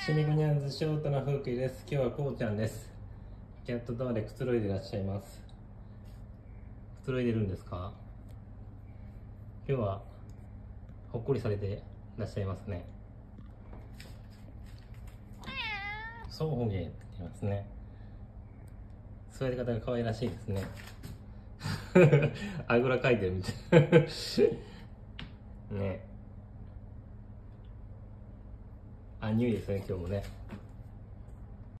シネゴニャンズショートの風景です。今日はこうちゃんです。キャットタワーでくつろいでいらっしゃいます。くつろいでるんですか？今日はほっこりされていらっしゃいますね。そうほげって言いますね。座り方が可愛らしいですね。あぐらかいてるみたいな。ね。あ、ニューですね、今日もね。